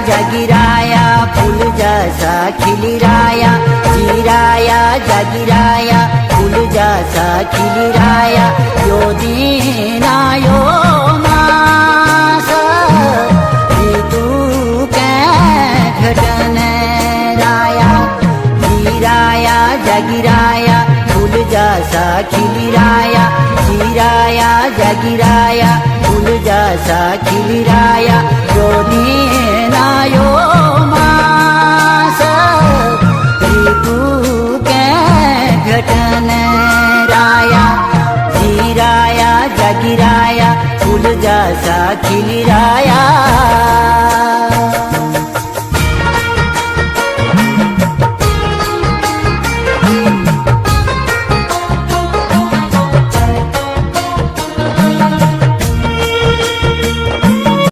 जगिराया फूल जैसा खिलिराया, जीराया जगिराया फूल जैसा खिलिराया। यो दीना यो मास ऋतु के घटन राया, जीराया जगिराया फूल जैसा खिलिराया, जीराया जगिराया फूल जैसा खिलिराया। जो